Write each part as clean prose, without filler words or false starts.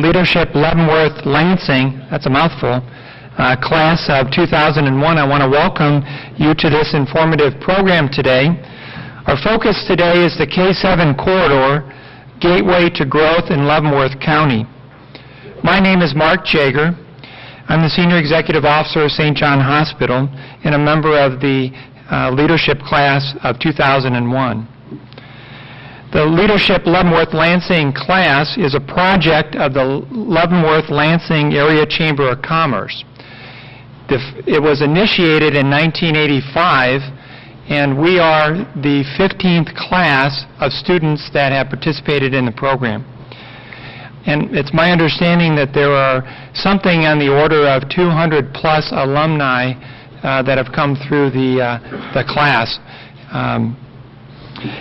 Leadership Leavenworth Lansing, that's a mouthful, Class of 2001. I want to welcome you to this informative program today. Our focus today is the K7 Corridor, Gateway to Growth in Leavenworth County. My name is Mark Jager. I'm the Senior Executive Officer of St. John Hospital and a member of the Leadership Class of 2001. The Leadership Leavenworth Lansing Class is a project of the Leavenworth Lansing Area Chamber of Commerce. It was initiated in 1985, and we are the 15th class of students that have participated in the program. And it's my understanding that there are something on the order of 200 plus alumni that have come through the class.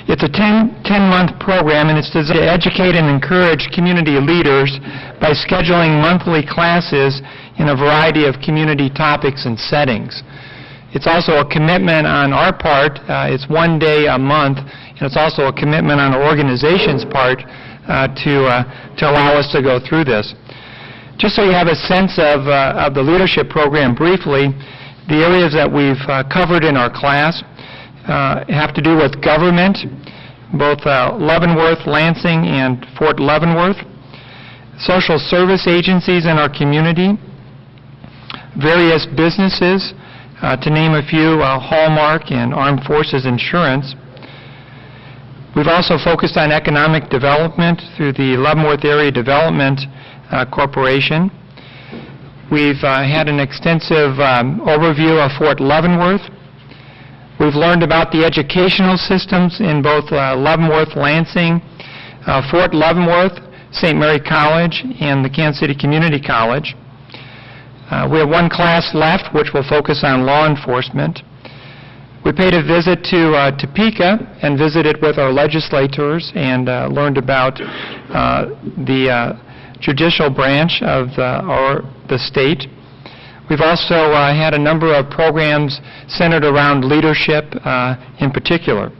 It's a 10-month program, and it's designed to educate and encourage community leaders by scheduling monthly classes in a variety of community topics and settings. It's also a commitment on our part. It's one day a month, and it's also a commitment on our organization's part to allow us to go through this. Just so you have a sense of the leadership program briefly, the areas that we've covered in our class have to do with government, both Leavenworth, Lansing, and Fort Leavenworth, social service agencies in our community, various businesses, to name a few, Hallmark and Armed Forces Insurance. We've also focused on economic development through the Leavenworth Area Development Corporation. We've had an extensive overview of Fort Leavenworth. We've learned about the educational systems in both Leavenworth, Lansing, Fort Leavenworth, St. Mary College, and the Kansas City Community College. We have one class left, which will focus on law enforcement. We paid a visit to Topeka and visited with our legislators and learned about the judicial branch of the state. We've also had a number of programs centered around leadership in particular.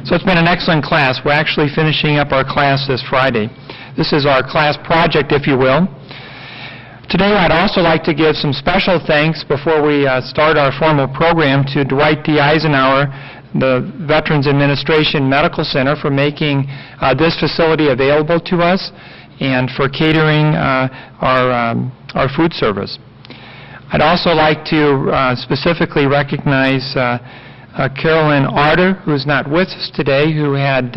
So it's been an excellent class. We're actually finishing up our class this Friday. This is our class project, if you will. Today I'd also like to give some special thanks before we start our formal program to Dwight D. Eisenhower, the Veterans Administration Medical Center, for making this facility available to us and for catering our food service. I'd also like to specifically recognize Carolyn Arter, who's not with us today, who had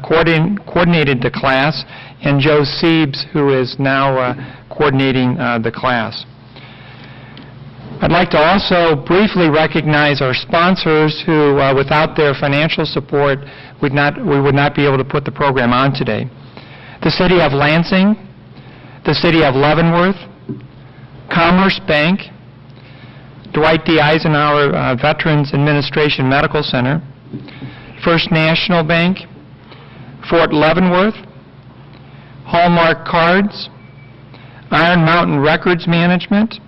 coordinated the class, and Joe Siebes, who is now coordinating the class. I'd like to also briefly recognize our sponsors who, without their financial support, we would not be able to put the program on today. The City of Lansing, the City of Leavenworth, Commerce Bank, Dwight D. Eisenhower Veterans Administration Medical Center, First National Bank, Fort Leavenworth, Hallmark Cards, Iron Mountain Records Management,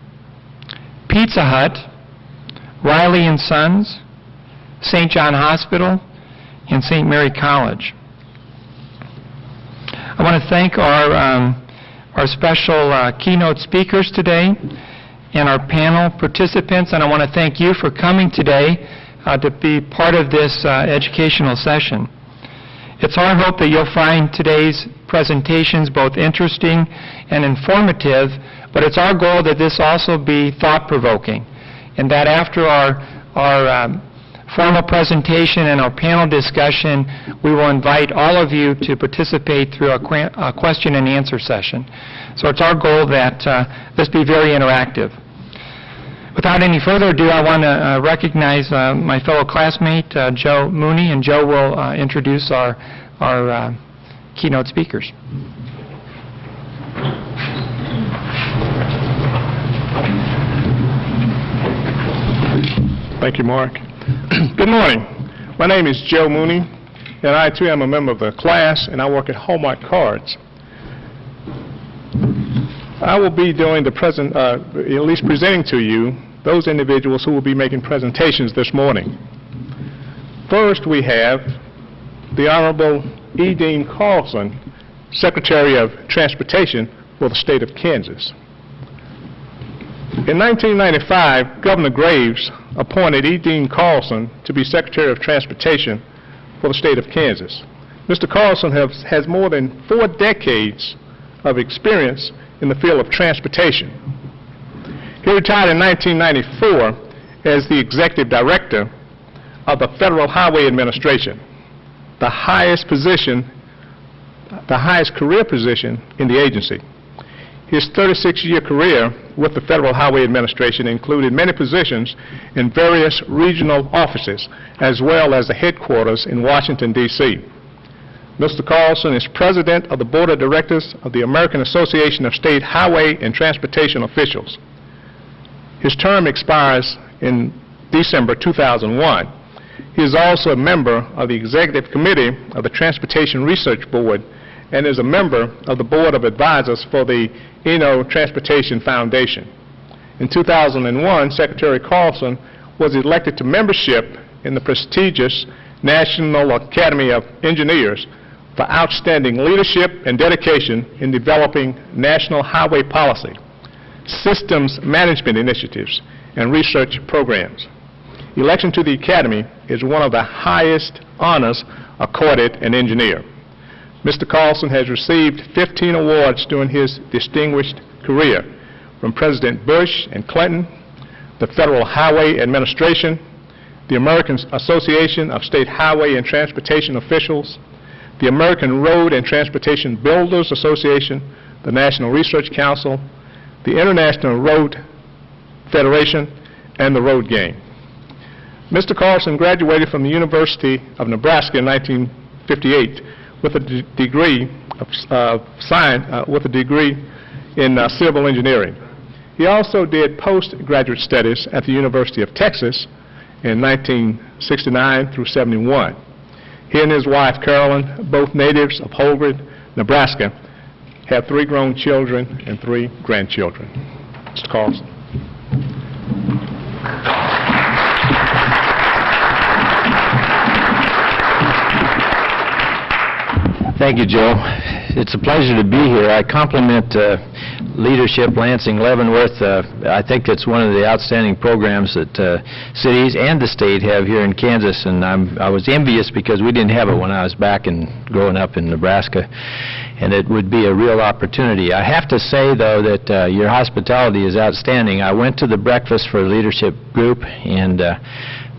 Pizza Hut, Riley & Sons, St. John Hospital, and St. Mary College. I want to thank our special keynote speakers today and our panel participants, and I want to thank you for coming today to be part of this educational session. It's our hope that you'll find today's presentations both interesting and informative, but it's our goal that this also be thought-provoking, and that after our formal presentation and our panel discussion, we will invite all of you to participate through a question and answer session. So it's our goal that this be very interactive. Without any further ado, I want to recognize my fellow classmate, Joe Mooney, and Joe will introduce our keynote speakers. Thank you, Mark. Good morning. My name is Joe Mooney, and I too am a member of the class, and I work at Hallmark Cards. I will be doing the at least presenting to you those individuals who will be making presentations this morning. First, we have the Honorable E. Dean Carlson, Secretary of Transportation for the state of Kansas. In 1995, Governor Graves appointed E. Dean Carlson to be Secretary of Transportation for the state of Kansas. Mr. Carlson has more than 4 decades of experience in the field of transportation. He retired in 1994 as the Executive Director of the Federal Highway Administration, the highest career position in the agency. His 36-year career with the Federal Highway Administration included many positions in various regional offices, as well as the headquarters in Washington, D.C. Mr. Carlson is President of the Board of Directors of the American Association of State Highway and Transportation Officials. His term expires in December 2001. He is also a member of the Executive Committee of the Transportation Research Board and is a member of the Board of Advisors for the Transportation Foundation. In 2001, Secretary Carlson was elected to membership in the prestigious National Academy of Engineers for outstanding leadership and dedication in developing national highway policy, systems management initiatives, and research programs. Election to the Academy is one of the highest honors accorded an engineer. Mr. Carlson has received 15 awards during his distinguished career from President Bush and Clinton, the Federal Highway Administration, the American Association of State Highway and Transportation Officials, the American Road and Transportation Builders Association, the National Research Council, the International Road Federation, and the Road Gang. Mr. Carlson graduated from the University of Nebraska in 1958 with a degree in civil engineering. He also did postgraduate studies at the University of Texas in 1969 through 71. He and his wife, Carolyn, both natives of Holbrook, Nebraska, have 3 grown children and 3 grandchildren. Mr. Carlson. Thank you, Joe. It's a pleasure to be here. I compliment Leadership Lansing Leavenworth. I think it's one of the outstanding programs that cities and the state have here in Kansas, and I was envious because we didn't have it when I was back and growing up in Nebraska, and it would be a real opportunity. I have to say, though, that your hospitality is outstanding. I went to the breakfast for the leadership group and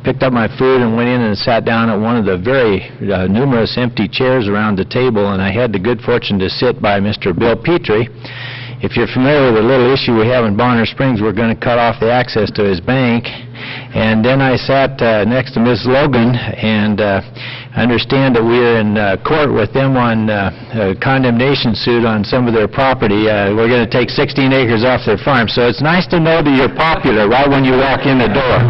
picked up my food and went in and sat down at one of the very numerous empty chairs around the table, and I had the good fortune to sit by Mr. Bill Petrie. If you're familiar with the little issue we have in Bonner Springs, we're going to cut off the access to his bank. And then I sat next to Ms. Logan, and understand that we're in court with them on a condemnation suit on some of their property. We're going to take 16 acres off their farm. So it's nice to know that you're popular right when you walk in the door.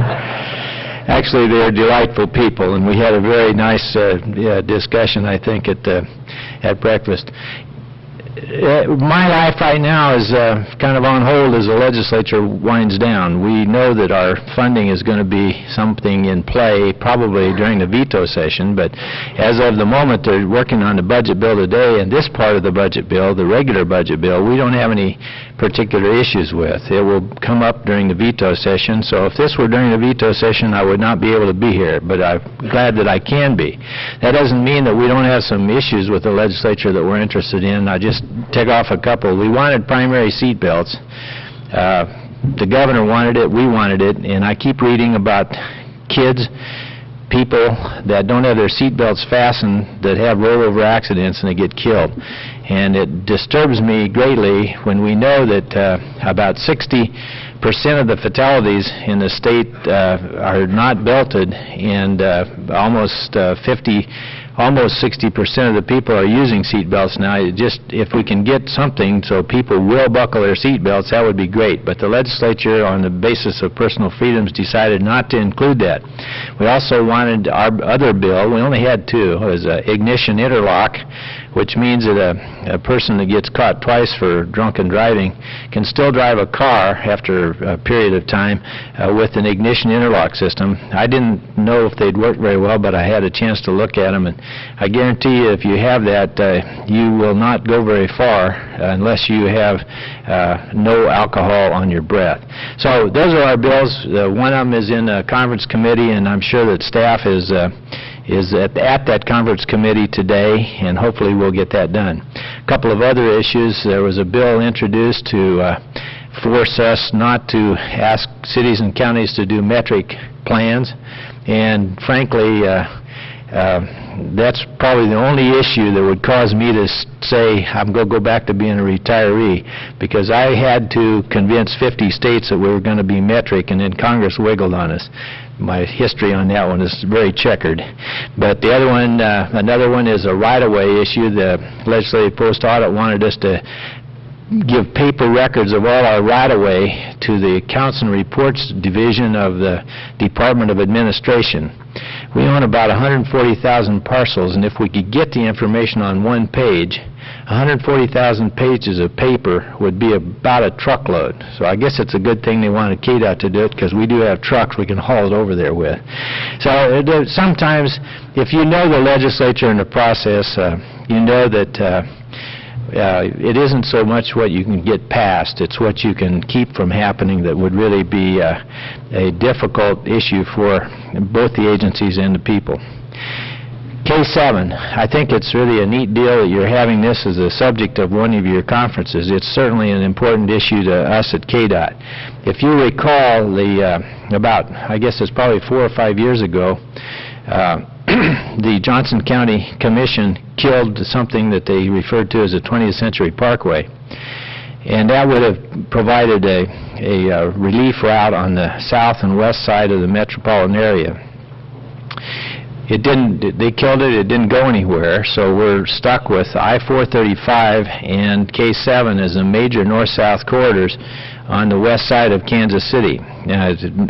Actually, they're delightful people, and we had a very nice discussion, I think, at breakfast. My life right now is kind of on hold as the legislature winds down. We know that our funding is going to be something in play probably during the veto session, but as of the moment they're working on the budget bill today, and this part of the budget bill, the regular budget bill, we don't have any particular issues with. It will come up during the veto session, so if this were during the veto session, I would not be able to be here, but I'm glad that I can be. That doesn't mean that we don't have some issues with the legislature that we're interested in. I just take off a couple. We wanted primary seat belts. The governor wanted it, we wanted it, and I keep reading about kids, people that don't have their seat belts fastened, that have rollover accidents and they get killed. And it disturbs me greatly when we know that about 60% of the fatalities in the state are not belted, and almost 60% of the people are using seat belts now. If we can get something so people will buckle their seat belts, that would be great. But the legislature, on the basis of personal freedoms, decided not to include that. We also wanted our other bill, we only had 2, it was ignition interlock, which means that a person that gets caught twice for drunken driving can still drive a car after a period of time with an ignition interlock system. I didn't know if they'd work very well, but I had a chance to look at them, and I guarantee you if you have that, you will not go very far unless you have no alcohol on your breath. So those are our bills. One of them is in a conference committee, and I'm sure that staff is at that conference committee today, and hopefully we'll get that done. A couple of other issues. There was a bill introduced to force us not to ask cities and counties to do metric plans, and frankly, that's probably the only issue that would cause me to say I'm going to go back to being a retiree, because I had to convince 50 states that we were going to be metric, and then Congress wiggled on us. My history on that one is very checkered. But the other one, another one is a right-of-way issue. The Legislative Post-Audit wanted us to give paper records of all our right-of-way to the Accounts and Reports Division of the Department of Administration. We own about 140,000 parcels, and if we could get the information on one page, 140,000 pages of paper would be about a truckload. So I guess it's a good thing they wanted KDOT to do it, because we do have trucks we can haul it over there with. So sometimes, if you know the legislature and the process, you know that it isn't so much what you can get past, it's what you can keep from happening that would really be a difficult issue for both the agencies and the people. K7, I think it's really a neat deal that you're having this as a subject of one of your conferences. It's certainly an important issue to us at KDOT. If you recall, about, I guess it's probably 4 or 5 years ago, the Johnson County Commission killed something that they referred to as a 20th Century Parkway. And that would have provided a relief route on the south and west side of the metropolitan area. It didn't, they killed it, it didn't go anywhere, so we're stuck with I-435 and K7 as the major north-south corridors on the west side of Kansas City.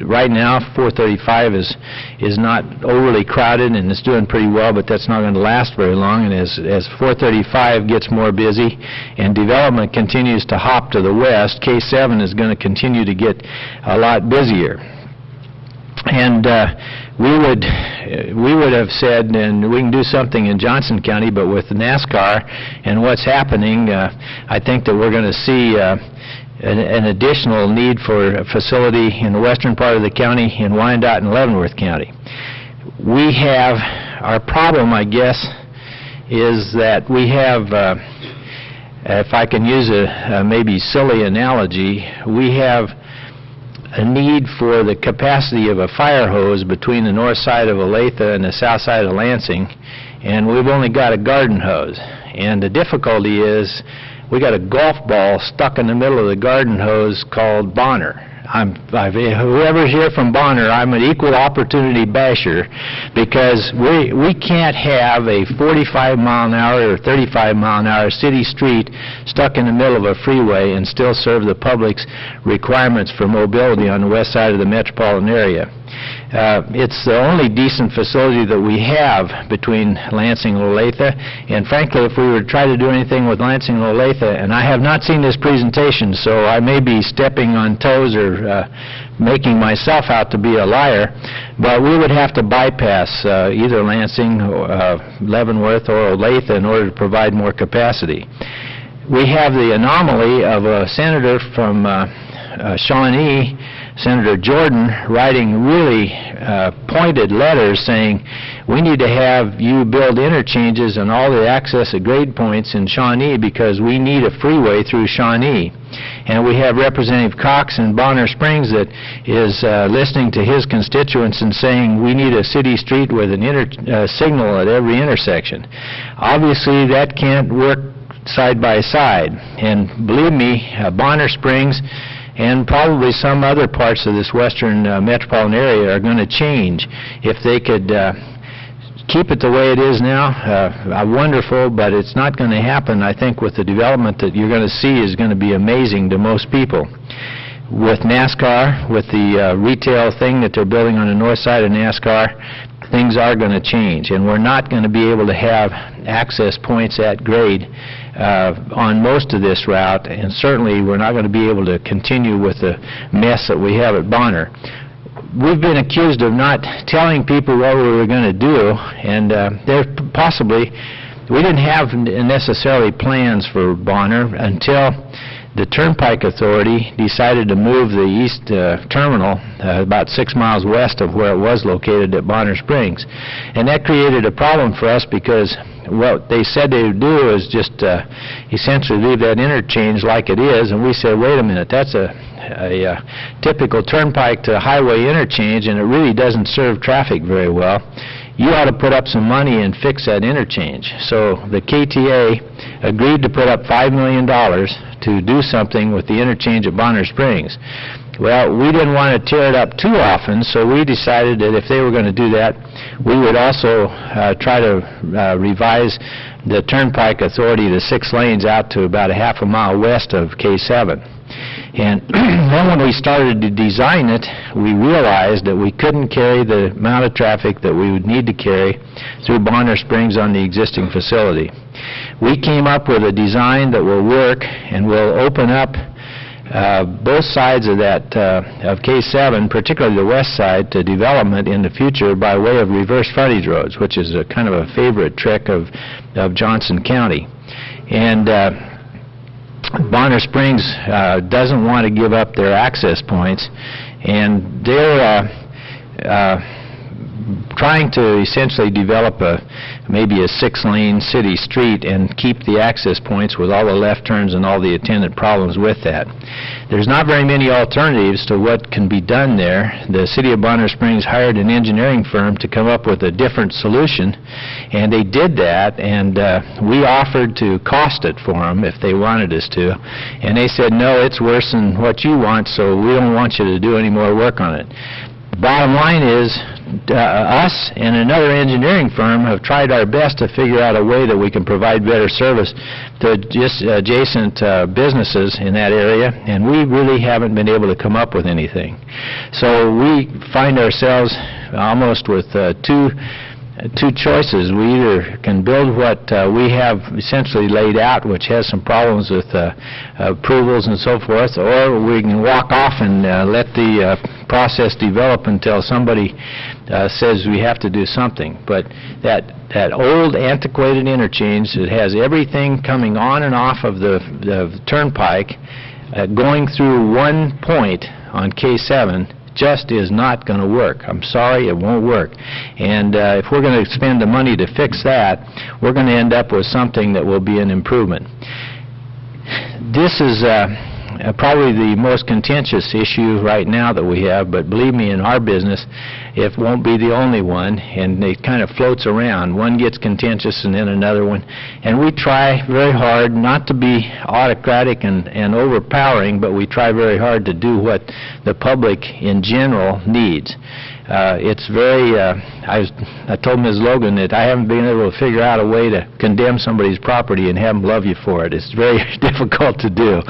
Right now, 435 is not overly crowded and it's doing pretty well, but that's not going to last very long, and as 435 gets more busy and development continues to hop to the west, K7 is going to continue to get a lot busier. And we would have said, and we can do something in Johnson County, but with NASCAR and what's happening, I think that we're going to see an additional need for a facility in the western part of the county, in Wyandotte and Leavenworth County. We have, our problem, I guess, is that we have, if I can use a maybe silly analogy, we have a need for the capacity of a fire hose between the north side of Olathe and the south side of Lansing, and we've only got a garden hose. And the difficulty is we got a golf ball stuck in the middle of the garden hose called Bonner. Whoever's here from Bonner, I'm an equal opportunity basher, because we can't have a 45-mile-an-hour or 35-mile-an-hour city street stuck in the middle of a freeway and still serve the public's requirements for mobility on the west side of the metropolitan area. It's the only decent facility that we have between Lansing and Olathe, and frankly, if we were to try to do anything with Lansing and Olathe, and I have not seen this presentation, so I may be stepping on toes or making myself out to be a liar, but we would have to bypass either Lansing, Leavenworth, or Olathe in order to provide more capacity. We have the anomaly of a senator from Shawnee, Senator Jordan, writing really pointed letters saying we need to have you build interchanges and all the access at grade points in Shawnee because we need a freeway through Shawnee. And we have Representative Cox in Bonner Springs that is listening to his constituents and saying we need a city street with an signal at every intersection. Obviously, that can't work side by side. And believe me, Bonner Springs and probably some other parts of this western metropolitan area are going to change. If they could keep it the way it is now, wonderful, but it's not going to happen. I think with the development that you're going to see is going to be amazing to most people. With NASCAR, with the retail thing that they're building on the north side of NASCAR, things are going to change, and we're not going to be able to have access points at grade on most of this route, and certainly we're not going to be able to continue with the mess that we have at Bonner. We've been accused of not telling people what we were going to do, and we didn't have necessarily plans for Bonner until the Turnpike Authority decided to move the east terminal about 6 miles west of where it was located at Bonner Springs. And that created a problem for us because what they said they would do is just essentially leave that interchange like it is, and we said, wait a minute, that's a typical turnpike to highway interchange, and it really doesn't serve traffic very well. You ought to put up some money and fix that interchange. So the KTA agreed to put up $5 million to do something with the interchange at Bonner Springs. Well, we didn't want to tear it up too often, so we decided that if they were going to do that, we would also try to revise the Turnpike Authority to 6 lanes out to about a half a mile west of K7. And then when we started to design it, we realized that we couldn't carry the amount of traffic that we would need to carry through Bonner Springs on the existing facility. We came up with a design that will work and will open up both sides of that of K7, particularly the west side, to development in the future by way of reverse frontage roads, which is a kind of a favorite trick of Johnson County. And Bonner Springs doesn't want to give up their access points, and they're trying to essentially develop maybe a 6-lane city street and keep the access points with all the left turns and all the attendant problems with that. There's not very many alternatives to what can be done there. The City of Bonner Springs hired an engineering firm to come up with a different solution, and they did that, and we offered to cost it for them if they wanted us to, and they said, no, it's worse than what you want, so we don't want you to do any more work on it. Bottom line is, us and another engineering firm have tried our best to figure out a way that we can provide better service to just adjacent businesses in that area, and we really haven't been able to come up with anything. So we find ourselves almost with two choices. We either can build what we have essentially laid out, which has some problems with approvals and so forth, or we can walk off and let the process develop until somebody says we have to do something. But that old antiquated interchange that has everything coming on and off of the turnpike going through one point on K7 just is not going to work. I'm sorry, it won't work. And if we're going to spend the money to fix that, we're going to end up with something that will be an improvement. This is probably the most contentious issue right now that we have, but believe me, in our business, it won't be the only one, and it kind of floats around. One gets contentious and then another one. And we try very hard not to be autocratic and overpowering, but we try very hard to do what the public in general needs. It's very, I told Ms. Logan that I haven't been able to figure out a way to condemn somebody's property and have them love you for it. It's very difficult to do.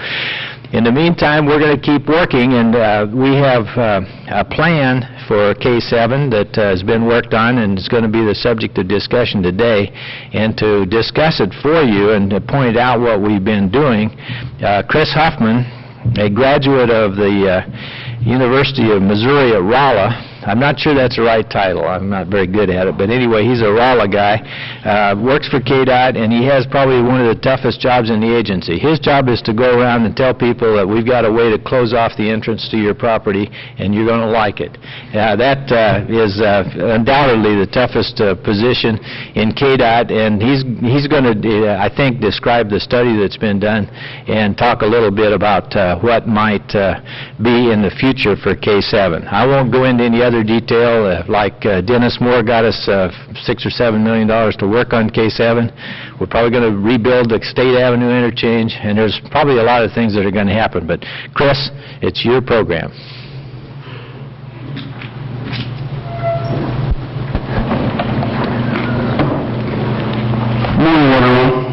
In the meantime, we're going to keep working, and we have a plan for K7 that has been worked on and is going to be the subject of discussion today. And to discuss it for you and to point out what we've been doing, Chris Huffman, a graduate of the University of Missouri at Rolla. I'm not sure that's the right title. I'm not very good at it. But anyway, he's a Rolla guy, works for KDOT, and he has probably one of the toughest jobs in the agency. His job is to go around and tell people that we've got a way to close off the entrance to your property, and you're going to like it. That is undoubtedly the toughest position in KDOT, and he's going to, I think, describe the study that's been done and talk a little bit about what might be in the future for K7. I won't go into any other detail, like Dennis Moore got us $6 or $7 million to work on K7. We're probably going to rebuild the State Avenue interchange, and there's probably a lot of things that are going to happen. But Chris, it's your program. Morning, everyone.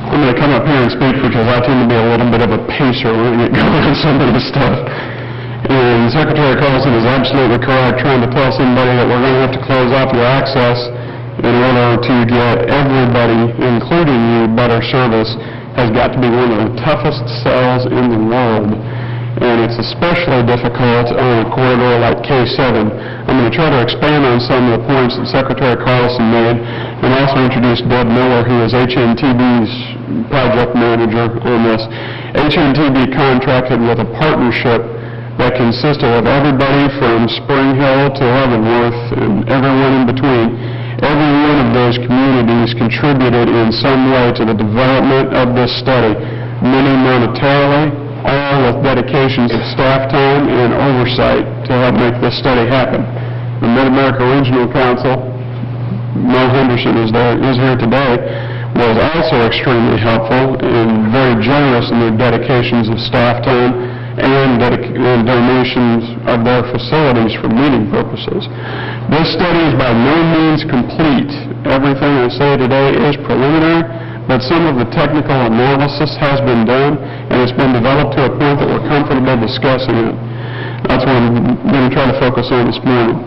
I'm going to come up here and speak because I tend to be a little bit of a pacer when we get going on some of the stuff. And Secretary Carlson is absolutely correct, trying to tell somebody that we're going to have to close off your access in order to get everybody, including you, better service, has got to be one of the toughest sells in the world. And it's especially difficult on a corridor like K7. I'm going to try to expand on some of the points that Secretary Carlson made, and also introduce Deb Miller, who is HNTB's project manager on this. HNTB contracted with a partnership that consisted of everybody from Spring Hill to Leavenworth and everyone in between. Every one of those communities contributed in some way to the development of this study, many monetarily, all with dedications of staff time and oversight to help make this study happen. The Mid-America Regional Council, Mel Henderson is here today, was also extremely helpful and very generous in their dedications of staff time and donations of their facilities for meeting purposes. This study is by no means complete. Everything I say today is preliminary, but some of the technical analysis has been done, and it's been developed to a point that we're comfortable discussing it. That's what I'm going to try to focus on this morning.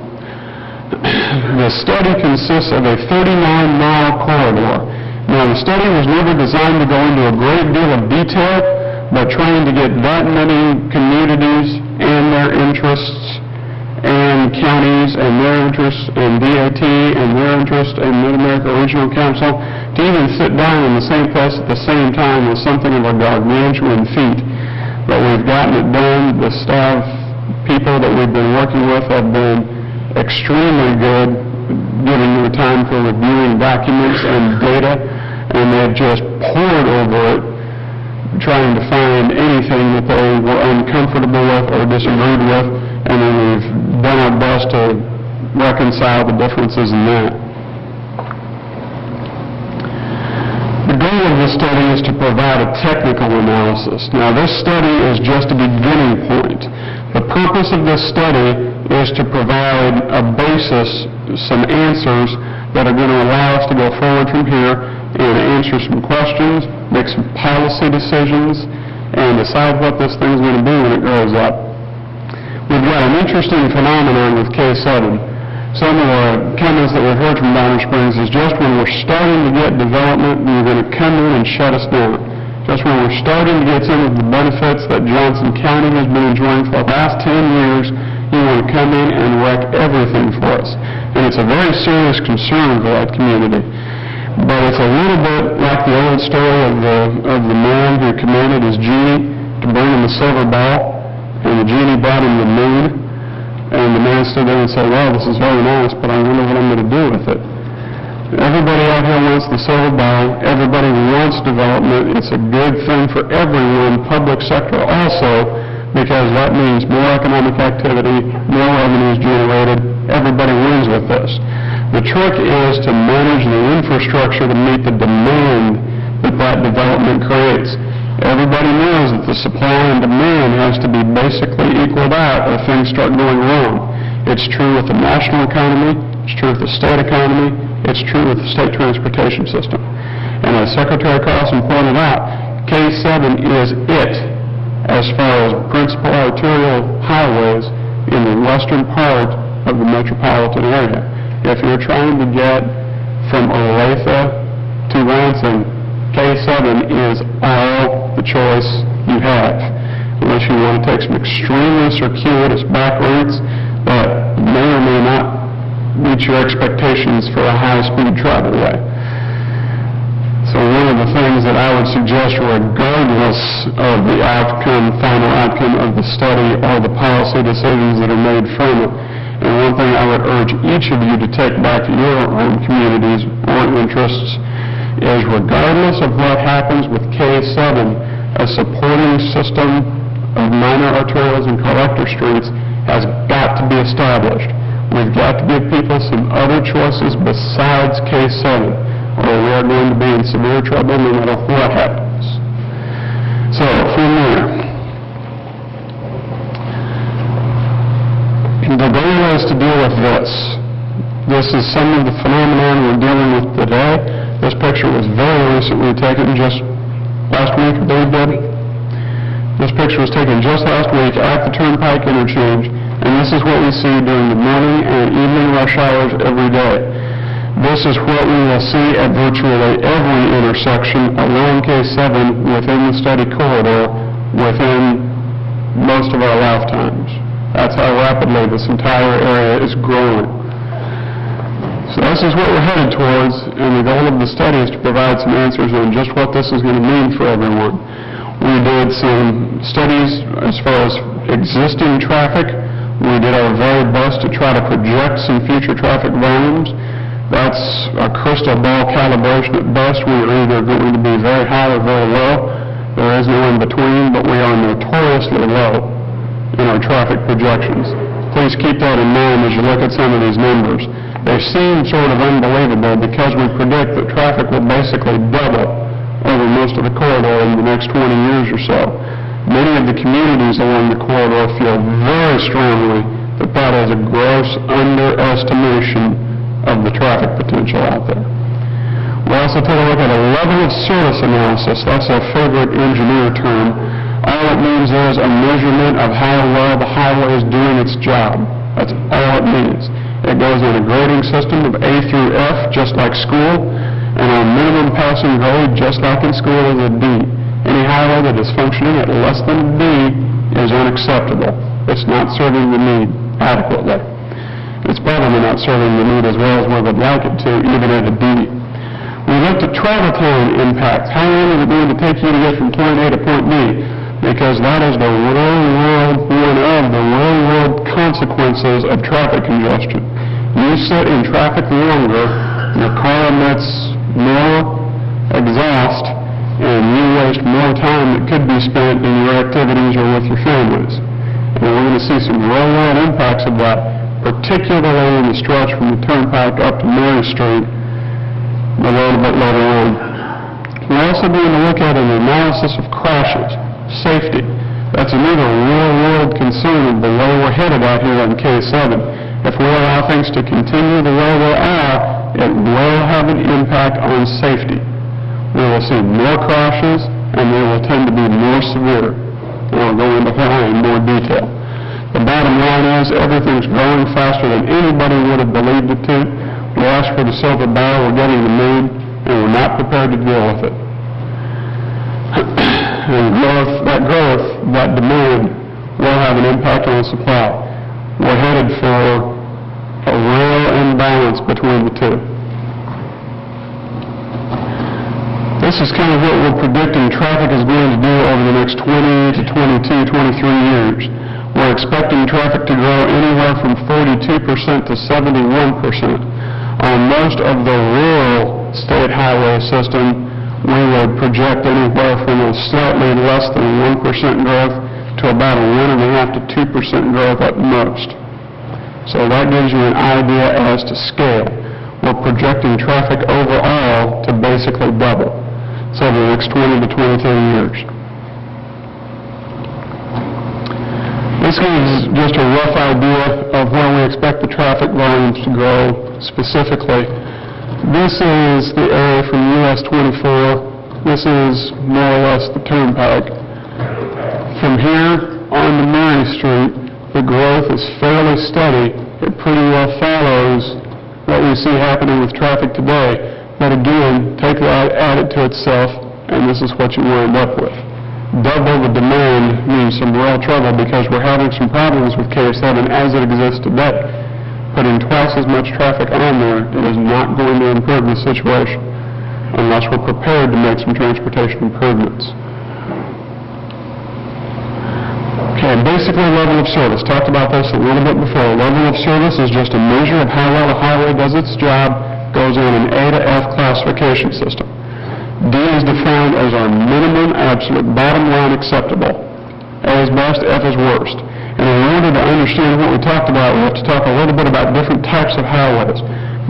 The study consists of a 39-mile corridor. Now, the study was never designed to go into a great deal of detail, but trying to get that many communities and their interests and counties and their interests and DOT and their interest in Mid-America Regional Council to even sit down in the same place at the same time was something of a gargantuan feat. But we've gotten it done. The staff people that we've been working with have been extremely good, giving their time for reviewing documents and data, and they've just poured over it, trying to find anything that they were uncomfortable with or disagreed with, and then we've done our best to reconcile the differences in that. The goal of this study is to provide a technical analysis. Now, this study is just a beginning point. The purpose of this study is to provide a basis, some answers that are going to allow us to go forward from here and answer some questions, make some policy decisions, and decide what this thing's going to be when it grows up. We've got an interesting phenomenon with K7. Some of the comments that we've heard from Bonner Springs is just when we're starting to get development, you're going to come in and shut us down. Just when we're starting to get some of the benefits that Johnson County has been enjoying for the last 10 years, you want to come in and wreck everything for us. And it's a very serious concern for that community. But it's a little bit like the old story of the man who commanded his genie to bring him a silver ball, and the genie brought him the moon, and the man stood there and said, well, this is very nice, but I wonder what I'm going to do with it. Everybody out here wants the silver ball. Everybody wants development. It's a good thing for everyone, public sector also, because that means more economic activity, more revenues generated. Everybody wins with this. The trick is to manage the infrastructure to meet the demand that development creates. Everybody knows that the supply and demand has to be basically equaled out or things start going wrong. It's true with the national economy. It's true with the state economy. It's true with the state transportation system. And as Secretary Carlson pointed out, K7 is it as far as principal arterial highways in the western part of the metropolitan area. If you're trying to get from Olathe to Lansing, K7 is all the choice you have, unless you want to take some extremely circuitous back routes that may or may not meet your expectations for a high-speed travel way. So one of the things that I would suggest, regardless of the final outcome of the study or the policy decisions that are made from it, and one thing I would urge each of you to take back to your own communities or interests is, regardless of what happens with K7, a supporting system of minor arterials and collector streets has got to be established. We've got to give people some other choices besides K7, or we are going to be in severe trouble no matter what happens. So, from there, the goal is to deal with this. This is some of the phenomenon we're dealing with today. This picture was very recently taken, just last week, I believe, Debbie. This picture was taken just last week at the Turnpike interchange, and this is what we see during the morning and evening rush hours every day. This is what we will see at virtually every intersection along K7 within the study corridor within most of our lifetimes. That's how rapidly this entire area is growing. So this is what we're headed towards, and the goal of the study is to provide some answers on just what this is going to mean for everyone. We did some studies as far as existing traffic. We did our very best to try to project some future traffic volumes. That's a crystal ball calibration at best. We are either going to be very high or very low. There is no in between, but we are notoriously low in our traffic projections. Please keep that in mind as you look at some of these numbers. They seem sort of unbelievable because we predict that traffic will basically double over most of the corridor in the next 20 years or so. Many of the communities along the corridor feel very strongly that that is a gross underestimation of the traffic potential out there. We also take a look at a level of service analysis. That's our favorite engineer term. All it means is a measurement of how well the highway is doing its job. That's all it means. It goes in a grading system of A through F, just like school, and our minimum passing grade, just like in school, is a D. Any highway that is functioning at less than a D is unacceptable. It's not serving the need adequately. It's probably not serving the need as well as we would like it to, even at a D. We looked at travel time impacts. How long is it going to take you to get from point A to point B? Because that is the real-world consequences of traffic congestion. You sit in traffic longer, your car emits more exhaust, and you waste more time that could be spent in your activities or with your families. And we're going to see some real-world impacts of that, particularly in the stretch from the Turnpike up to Mary Street a little bit later on. We're also going to look at an analysis of crashes, safety. That's another real-world concern of the way we're headed out here on K7. If we allow things to continue the way they are, it will have an impact on safety. We will see more crashes, and they will tend to be more severe. And I'll go into why in more detail. The bottom line is everything's growing faster than anybody would have believed it to. We ask for the silver barrel, we're getting the moon, and we're not prepared to deal with it. And that demand will have an impact on supply. We're headed for a real imbalance between the two. This is kind of what we're predicting traffic is going to do over the next 20 to 22, 23 years. We're expecting traffic to grow anywhere from 42% to 71%. On most of the rural state highway system, we would project anywhere from a slightly less than 1% growth to about a 1.5% to 2% growth at most. So that gives you an idea as to scale. We're projecting traffic overall to basically double. So over the next 20 to 22 years. This is just a rough idea of where we expect the traffic volumes to grow specifically. This is the area from US 24. This is more or less the Turnpike. From here on to Mary Street, the growth is fairly steady. It pretty well follows what we see happening with traffic today. But again, take that, add it to itself, and this is what you wind up with. Double the demand means some real trouble because we're having some problems with K7 as it exists today. Putting twice as much traffic on there is not going to improve the situation unless we're prepared to make some transportation improvements. Okay, basically level of service. Talked about this a little bit before. Level of service is just a measure of how well a highway does its job, goes on an A to F classification system. D is defined as our minimum absolute bottom line acceptable. A is best, F is worst. And in order to understand what we talked about, we have to talk a little bit about different types of highways,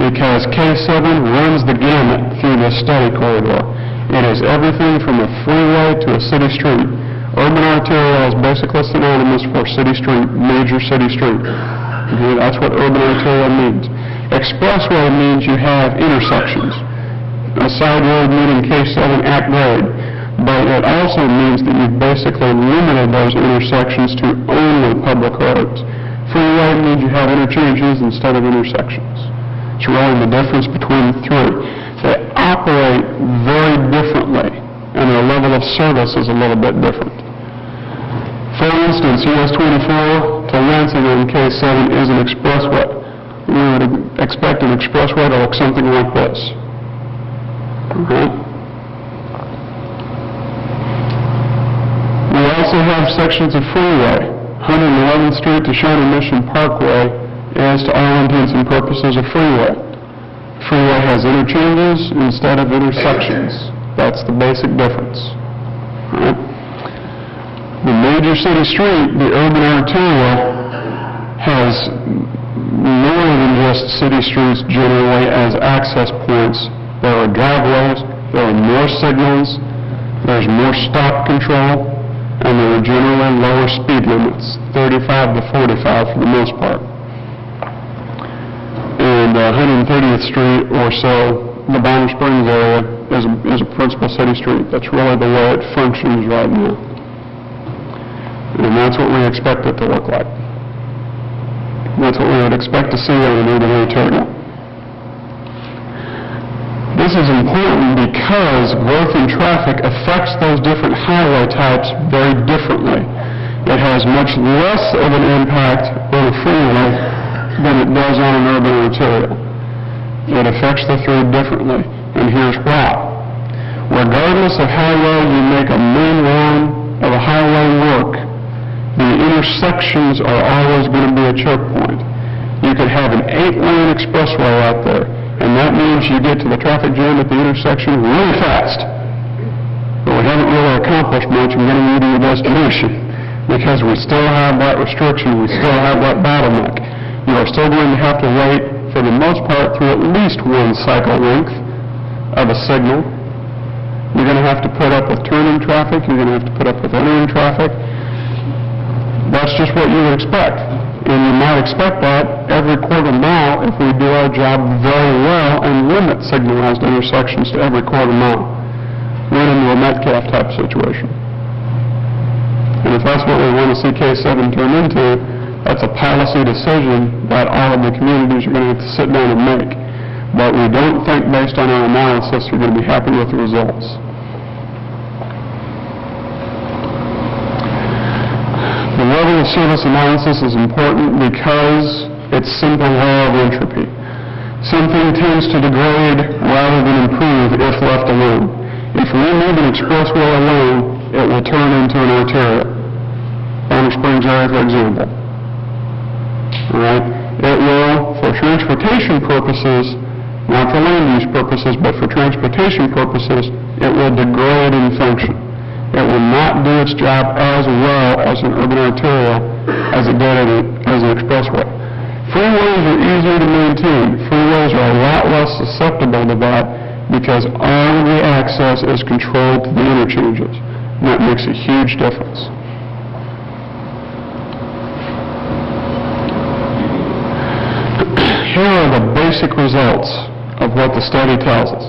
because K7 runs the gamut through this study corridor. It is everything from a freeway to a city street. Urban arterial is basically synonymous for city street, major city street. Okay, that's what urban arterial means. Expressway means you have intersections. A side road meeting K7 at grade, but it also means that you've basically limited those intersections to only public roads. Freeway means you have interchanges instead of intersections. It's really the difference between the three. They operate very differently, and their level of service is a little bit different. For instance, US 24 to Lansing on K7 is an expressway. We would expect an expressway to look something like this. Okay? We also have sections of freeway. 111th Street to Shawnee Mission Parkway is, to all intents and purposes, a freeway. Freeway has interchanges instead of intersections. That's the basic difference. All right? The major city street, the urban arterial, has more than just city streets generally as access points. There are driveways, there are more signals, there's more stop control, and there are generally lower speed limits, 35 to 45 for the most part. And 130th Street or so, the Bonner Springs area is a principal city street. That's really the way it functions right now. And that's what we expect it to look like. That's what we would expect to see on an urban arterial. This is important because growth in traffic affects those different highway types very differently. It has much less of an impact on a freeway than it does on an urban arterial. It affects the three differently, and here's why. Regardless of how well you make a main line of a highway work, the intersections are always going to be a choke point. You could have an 8-lane expressway out there, and that means you get to the traffic jam at the intersection really fast. But we haven't really accomplished much in getting you to your destination, because we still have that restriction, we still have that bottleneck. You are still going to have to wait, for the most part, through at least one cycle length of a signal. You're going to have to put up with turning traffic, you're going to have to put up with entering traffic. That's just what you would expect. And you might expect that every quarter mile if we do our job very well and limit signalized intersections to every quarter mile. Run into a Metcalf type situation. And if that's what we want to see K7 turn into, that's a policy decision that all of the communities are going to have to sit down and make. But we don't think, based on our analysis, we're going to be happy with the results. The level of service analysis is important because it's simple law of entropy. Something tends to degrade rather than improve if left alone. If we leave an expressway alone, it will turn into an arterial. Bonner Springs area, for example. All right? It will, for transportation purposes, not for land use purposes, but for transportation purposes, it will degrade in function. It will not do its job as well as an urban arterial as it did as an expressway. Freeways are easier to maintain. Freeways are a lot less susceptible to that because all of the access is controlled to the interchanges. And that makes a huge difference. Here are the basic results of what the study tells us.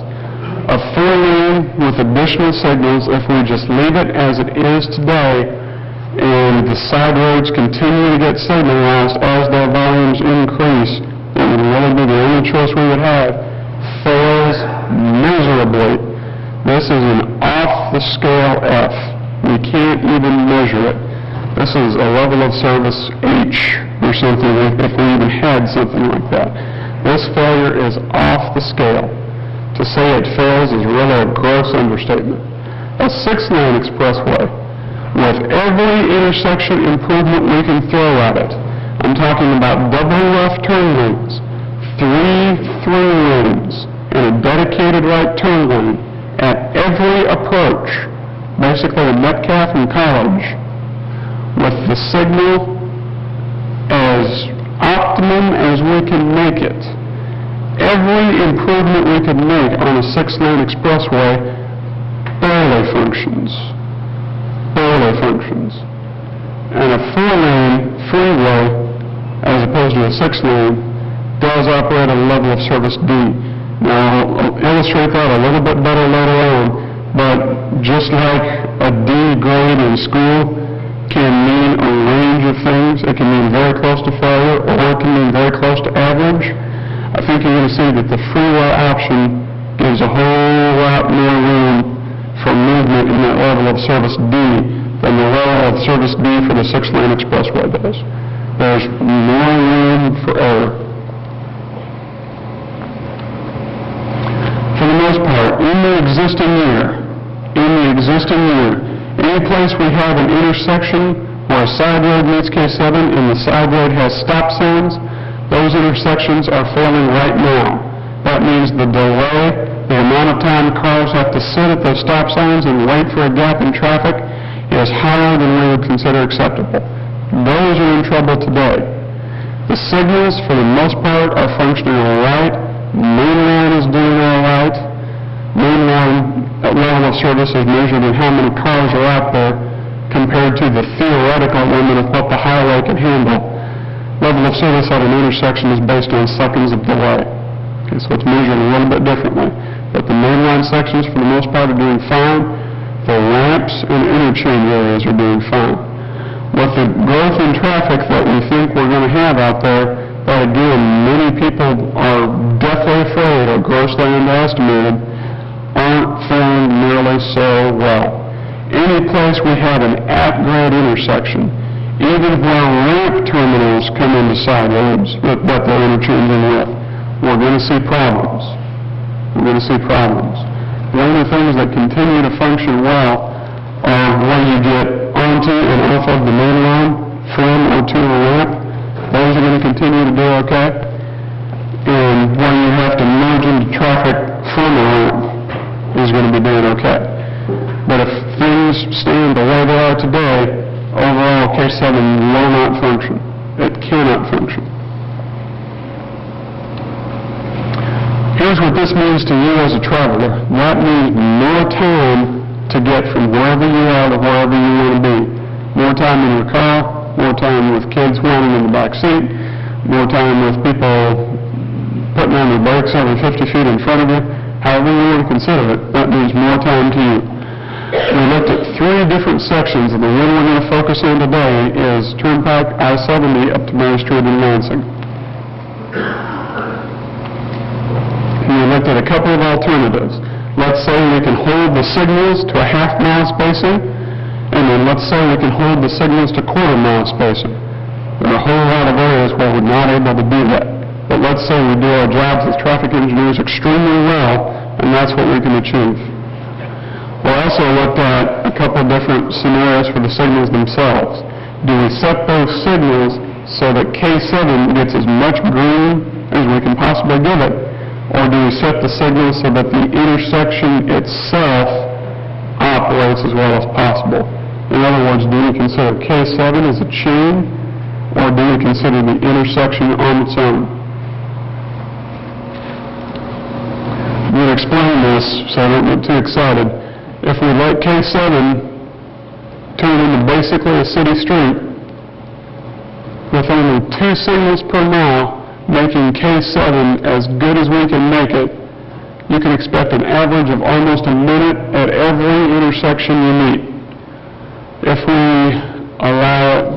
A 4-lane with additional signals, if we just leave it as it is today, and the side roads continue to get signalized as their volumes increase, it would really be the only choice we would have, fails miserably. This is an off-the-scale F. We can't even measure it. This is a level of service H or something, if we even had something like that. This failure is off the scale. To say it fails is really a gross understatement. A 6-lane expressway, with every intersection improvement we can throw at it, I'm talking about double left turn lanes, 3 lanes, and a dedicated right turn lane at every approach, basically to Metcalf and College, with the signal as optimum as we can make it. Every improvement we could make on a 6-lane expressway barely functions. And a 4-lane freeway, as opposed to a 6-lane, does operate at a level of service D. Now, I'll illustrate that a little bit better later on, But just like a D grade in school can mean a range of things, it can mean very close to failure, or it can mean very close to average, I think you're going to see that the freeway option gives a whole lot more room for movement in that level of service D than the level of service D for the 6-lane expressway does. There's more room for error. For the most part, in the existing year, any place we have an intersection where a side road meets K7 and the side road has stop signs, those intersections are failing right now. That means the delay, the amount of time cars have to sit at those stop signs and wait for a gap in traffic is higher than we would consider acceptable. Those are in trouble today. The signals, for the most part, are functioning all right. Main line is doing all right. Main line level of service is measured in how many cars are out there compared to the theoretical limit of what the highway can handle. Level of service at an intersection is based on seconds of delay. Okay, so it's measured a little bit differently. But the mainline sections, for the most part, are doing fine. The ramps and interchange areas are doing fine. With the growth in traffic that we think we're going to have out there, that again, many people are deathly afraid or grossly underestimated, aren't faring nearly so well. Any place we have an at-grade intersection, even where ramp terminals come into side roads that they're interchanging with, we're going to see problems. One of the things that continue to function well are when you get onto and off of the main line, from or to a ramp. Those are going to continue to do okay. And when you have to merge into traffic from a ramp is going to be doing okay. But if things stand the way they are today, overall, K7 will not function. It cannot function. Here's what this means to you as a traveler. That means more time to get from wherever you are to wherever you want to be. More time in your car, more time with kids whining in the back seat, more time with people putting on their brakes every 50 feet in front of you. However you want to consider it, that means more time to you. We looked at 3 different sections, and the one we're going to focus on today is Turnpike I-70 up to Mary Street in Lansing. We looked at a couple of alternatives. Let's say we can hold the signals to a half-mile spacing, and then let's say we can hold the signals to quarter-mile spacing. There are a whole lot of areas where we're not able to do that. But let's say we do our jobs as traffic engineers extremely well, and that's what we can achieve. We also looked at a couple of different scenarios for the signals themselves. Do we set those signals so that K7 gets as much green as we can possibly give it, or do we set the signals so that the intersection itself operates as well as possible? In other words, do we consider K7 as a chain, or do we consider the intersection on its own? We'll explain this so I don't get too excited. If we let K7 turn into basically a city street with only 2 signals per mile, making K7 as good as we can make it, you can expect an average of almost a minute at every intersection you meet. If we allow it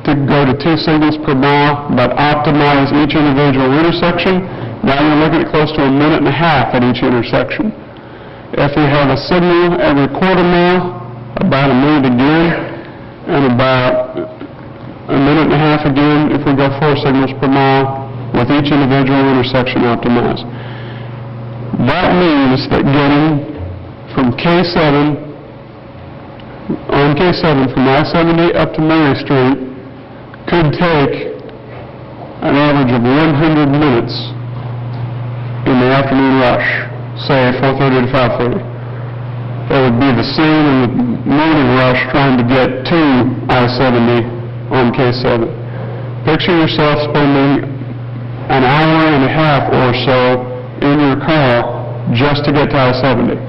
to go to 2 signals per mile, but optimize each individual intersection, now you're looking at close to a minute and a half at each intersection. If we have a signal every quarter mile, about a minute again, and about a minute and a half again if we go 4 signals per mile with each individual intersection optimized. That means that getting from K7, on K7 from I-70 up to Mary Street could take an average of 100 minutes in the afternoon rush, say 4:30 to 5:30. It would be the same in the morning rush trying to get to I-70 on K7. Picture yourself spending an hour and a half or so in your car just to get to I-70.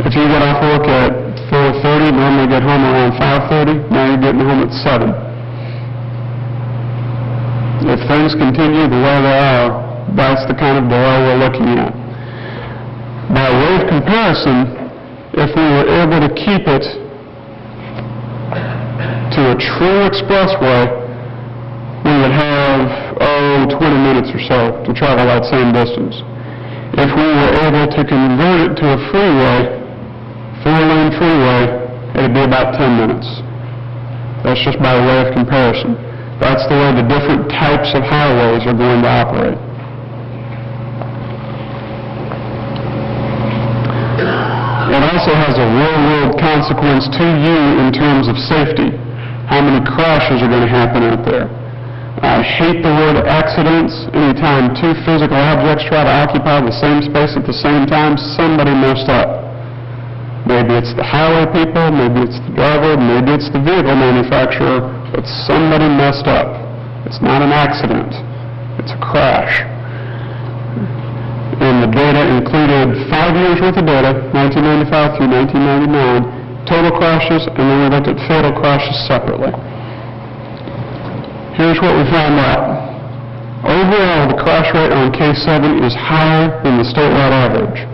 If you get off work at 4:30, normally get home around 5:30, now you're getting home at 7. If things continue the way they are, that's the kind of delay we're looking at. By way of comparison, if we were able to keep it to a true expressway, we would have, 20 minutes or so to travel that same distance. If we were able to convert it to a freeway, 4-lane freeway, it would be about 10 minutes. That's just by way of comparison. That's the way the different types of highways are going to operate. It also has a real-world consequence to you in terms of safety. How many crashes are going to happen out there? I hate the word accidents. Anytime two physical objects try to occupy the same space at the same time, somebody messed up. Maybe it's the highway people, maybe it's the driver, maybe it's the vehicle manufacturer, but somebody messed up. It's not an accident. It's a crash. And the data included 5 years worth of data, 1995 through 1999, total crashes, and then we looked at fatal crashes separately. Here's what we found out. Overall, the crash rate on K7 is higher than the statewide average.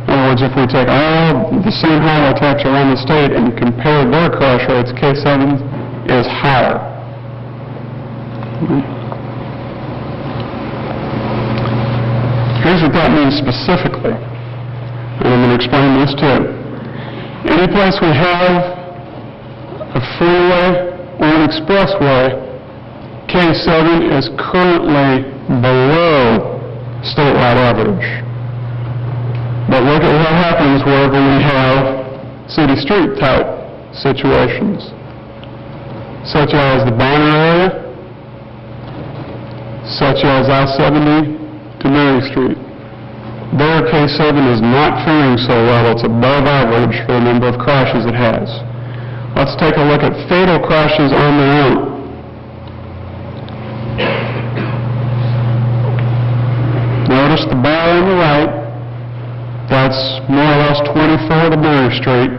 In other words, if we take all the same highway types around the state and compare their crash rates, K7 is higher. Here's what that means specifically, and I'm going to explain this too. Any place we have a freeway or an expressway, K7 is currently below statewide average. But look at what happens wherever we have city street type situations, such as the Bonner area, such as I-70 to Mary Street. There, K7 is not faring so well. It's above average for the number of crashes it has. Let's take a look at fatal crashes on their own. Notice the bar on the right. That's more or less 24 to Mary Street.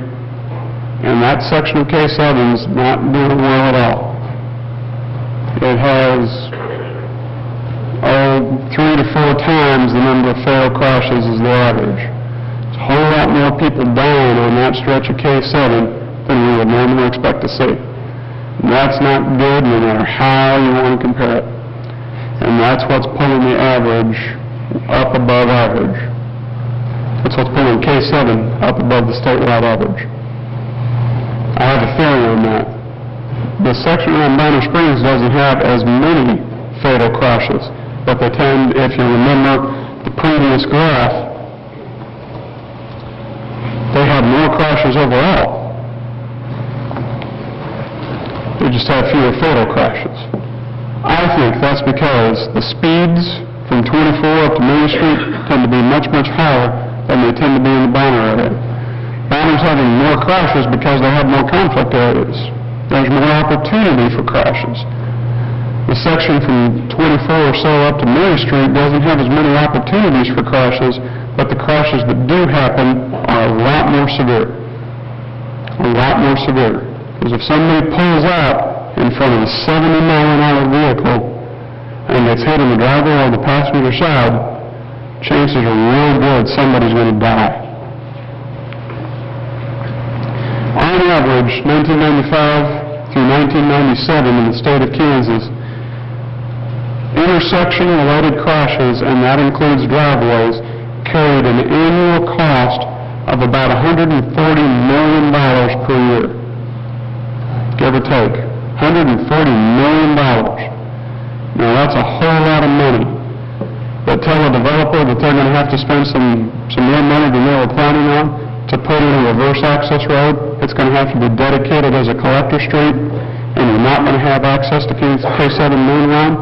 And that section of K7 is not doing well at all. It has 3 to 4 times the number of fatal crashes as the average. There's a whole lot more people dying on that stretch of K7 than we would normally expect to see. And that's not good no matter how you want to compare it. And that's what's pulling the average up above average. That's what's pulling K7 up above the statewide average. I have a theory on that. The section around Bonner Springs doesn't have as many fatal crashes, but they tend, if you remember the previous graph, they have more crashes overall. They just have fewer fatal crashes. I think that's because the speeds from 24 up to Main Street tend to be much, much higher than they tend to be in the Bonner area. Bonner's having more crashes because they have more conflict areas. There's more opportunity for crashes. The section from 24 or so up to Mary Street doesn't have as many opportunities for crashes, but the crashes that do happen are a lot more severe. A lot more severe. Because if somebody pulls out in front of a 70-mile-an-hour vehicle and gets hit in the driver or the passenger side, chances are real good somebody's going to die. On average, 1995 through 1997 in the state of Kansas, intersection-related crashes, and that includes driveways, carried an annual cost of about $140 million per year. Give or take. $140 million. Now that's a whole lot of money. But tell a developer that they're going to have to spend some more money than they were planning on to put in a reverse access road. It's going to have to be dedicated as a collector street, and you're not going to have access to K7 main line.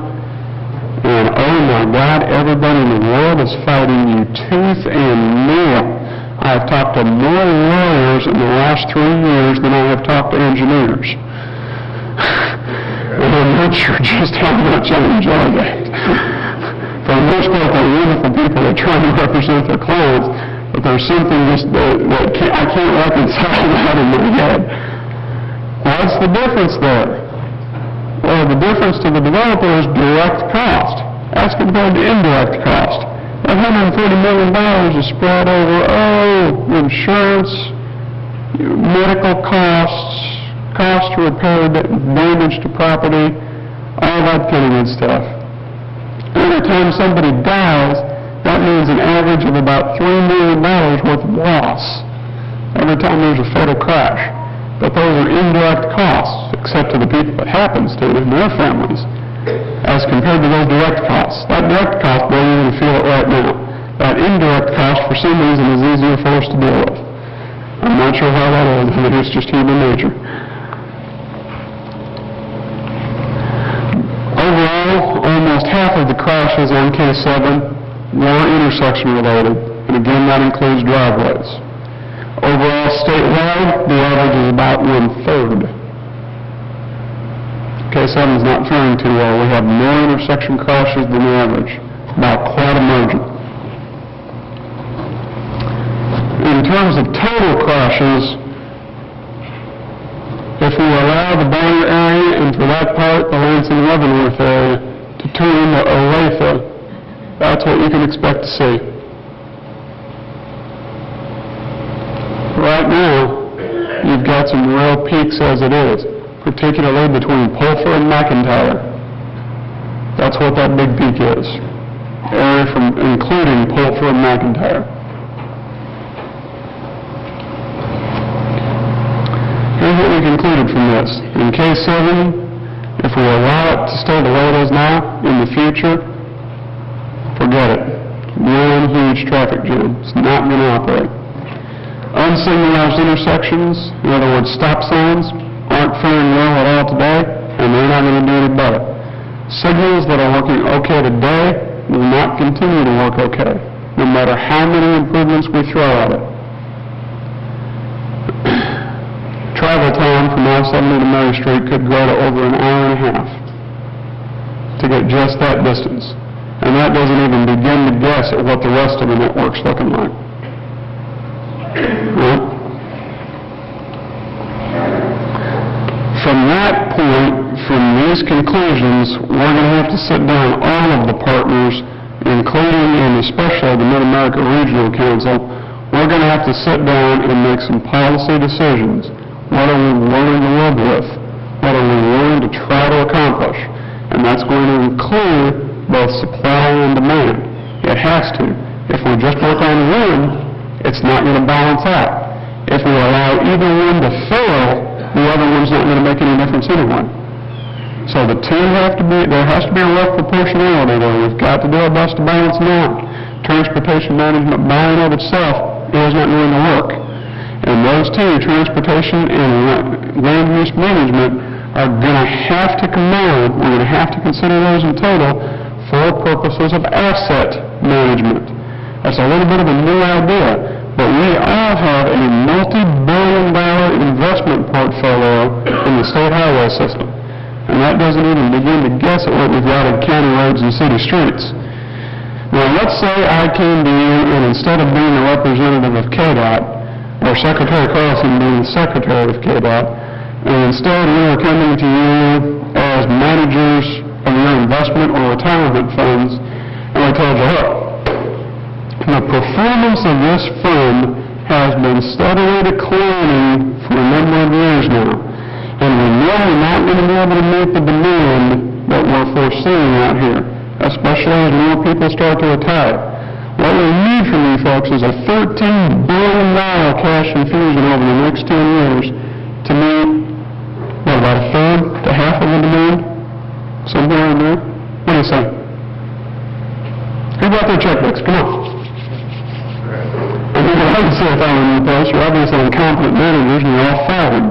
And oh my God, everybody in the world is fighting you tooth and nail. I've talked to more lawyers in the last 3 years than I have talked to engineers. And I'm not sure just how much I enjoy that. For the most part, they're wonderful people that try to represent their clients, but there's something just that I can't reconcile that in my head. What's the difference there? Well, the difference to the developer is direct cost as compared to indirect cost. $140 million is spread over, insurance, medical costs, costs to repair damage to property, all that kind of good stuff. Every time somebody dies, that means an average of about $3 million worth of loss every time there's a fatal crash. But those are indirect costs, except to the people it happens to and their families, as compared to those direct costs. That direct cost, boy, you're going to feel it right now. That indirect cost, for some reason, is easier for us to deal with. I'm not sure how that is. I mean, it's just human nature. Overall, almost half of the crashes on K7 were intersection related, and again, that includes driveways. Overall, statewide, the average is about 1/3. K7 is not faring too well. We have more intersection crashes than the average, by quite a margin. In terms of total crashes, if we allow the Bonner area, and for that part, the Lansing Leavenworth area, to turn into Olathe, that's what you can expect to see. Right now, you've got some real peaks as it is, particularly between Pulford and McIntyre. That's what that big peak is. Area from including Pulford and McIntyre. Here's what we concluded from this. In K7, if we allow it to stay the way it is now, in the future, forget it. One huge traffic jam. It's not going to operate. Unsignalized intersections, in other words, stop signs, aren't faring well at all today, and they're not going to do any better. Signals that are working okay today will not continue to work okay, no matter how many improvements we throw at it. Travel time from I-70 to Mary Street could grow to over an hour and a half to get just that distance. And that doesn't even begin to guess at what the rest of the network's looking like. Well, from that point, from these conclusions, we're going to have to sit down, all of the partners, including and especially the Mid-America Regional Council. We're going to have to sit down and make some policy decisions. What are we willing to live with? What are we willing to try to accomplish? And that's going to include both supply and demand. It has to. If we just work on one, it's not going to balance out. If we allow either one to fail, the other one's not going to make any difference anyway. So the two have to be, there has to be a rough proportionality there. We've got to do our best to balance them out. Transportation management by and of itself is not going to work. And those two, transportation and land use management, are going to have to combine. We're going to have to consider those in total for purposes of asset management. That's a little bit of a new idea, but we all have a multi-billion-dollar investment portfolio in the state highway system. And that doesn't even begin to guess at what we've got in county roads and city streets. Now, let's say I came to you, and instead of being a representative of KDOT, or Secretary Carlson being the Secretary of KDOT, and instead we were coming to you as managers of your investment or retirement funds, and I told you, look, the performance of this fund has been steadily declining for a number of years now, and we know we're not going to be able to meet the demand that we're foreseeing out here, especially as more people start to retire. What we need from you folks is a $13 billion cash infusion over the next 10 years to meet, what, about a third to half of the demand? Somewhere in there? What do you say? Who brought their checkbooks? Come on. I mean, I can say if I were in your place, you're obviously incompetent managers and you're all fired.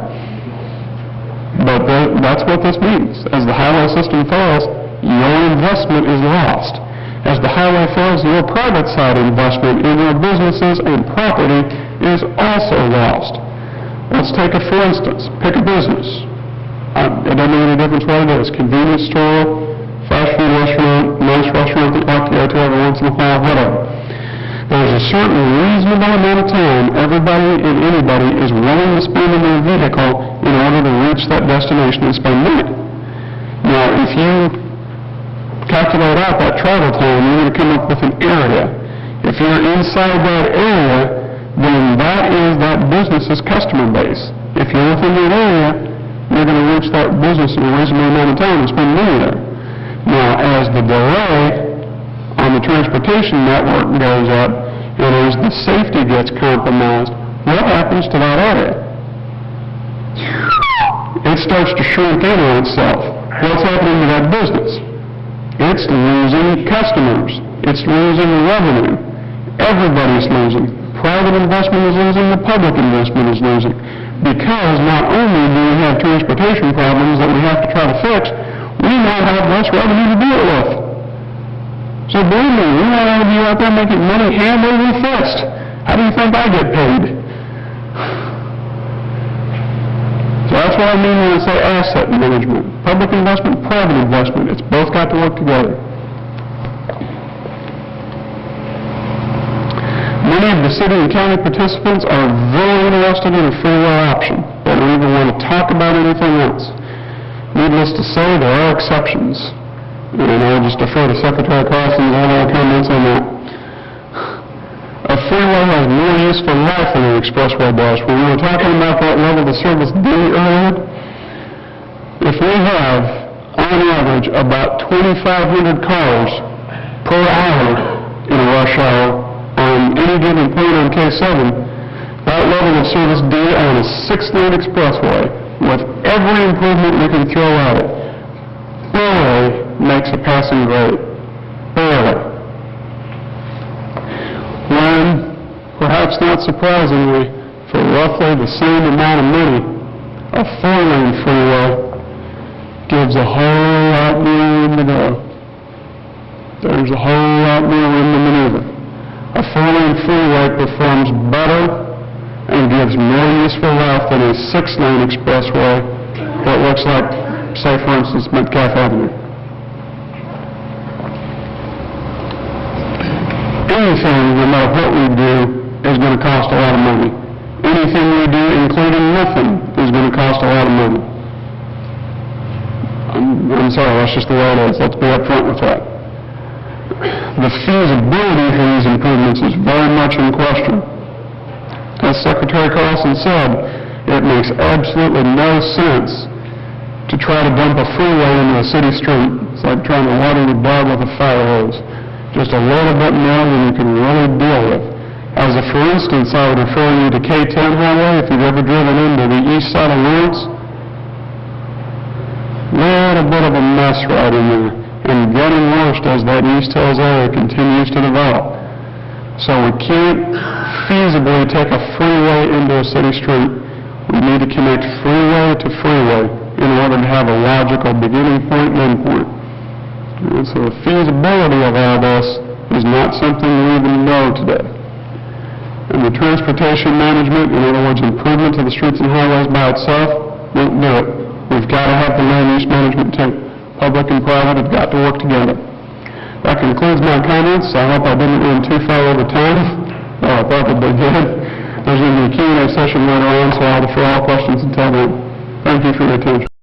But that's what this means. As the highway system fails, your investment is lost. As the highway fails, your private side investment in your businesses and property is also lost. Let's take it for instance. Pick a business. It doesn't make any difference what it is. Convenience store, fast food restaurant, nice restaurant that you like to go to every once in a while, whatever. There's a certain reasonable amount of time everybody and anybody is willing to spend in their vehicle in order to reach that destination and spend money. Now, if you calculate out that travel time, you're going to come up with an area. If you're inside that area, then that is that business's customer base. If you're within that area, you're going to reach that business in a reasonable amount of time and spend money there. Now, as the delay on the transportation network goes up, and as the safety gets compromised, what happens to that area? It starts to shrink in on itself. What's happening to that business? It's losing customers. It's losing revenue. Everybody's losing. Private investment is losing. The public investment is losing. Because not only do we have transportation problems that we have to try to fix, we now have less revenue to deal with. So believe me, we want all of you out there making money hand over fist. How do you think I get paid? So that's what I mean when I say asset management. Public investment, private investment. It's both got to work together. Many of the city and county participants are very interested in a free will option. They don't even want to talk about anything else. Needless to say, there are exceptions. And I'll just defer to Secretary Carlson's other comments on that. A freeway has more useful life than an expressway does. When we were talking about that level of service D earlier, if we have, on average, about 2,500 cars per hour in a rush hour on any given point on K7, that level of service D on a 6-lane expressway, with every improvement we can throw at it, barely makes a passing grade. Barely. When, perhaps not surprisingly, for roughly the same amount of money, a 4-lane freeway gives a whole lot more room to go. There's a whole lot more room to maneuver. A 4-lane freeway performs better and gives more useful life than a 6-lane expressway that looks like, say for instance, Metcalf Avenue. Anything, no matter what we do, is going to cost a lot of money. Anything we do, including nothing, is going to cost a lot of money. I'm sorry, that's just the way it is. Let's be upfront with that. The feasibility for these improvements is very much in question. As Secretary Carlson said, it makes absolutely no sense to try to dump a freeway into a city street. It's like trying to water your dog with a fire hose. Just a little bit more than you can really deal with. As a for instance, I would refer you to K-10 highway. If you've ever driven into the east side of Lawrence, a bit of a mess right in there, and getting worse as that East Hills area continues to develop. So we can't feasibly take a freeway into a city street. We need to connect freeway to freeway in order to have a logical beginning point and end point. And so the feasibility of all this is not something we even know today. And the transportation management, in other words, improvement to the streets and highways by itself, won't do it. We've got to have the land use management too. Public and private have got to work together. That concludes my comments. I hope I didn't run too far over time. I probably did. There's going to be a Q&A session later on, so I'll defer all questions until then. Thank you for your attention.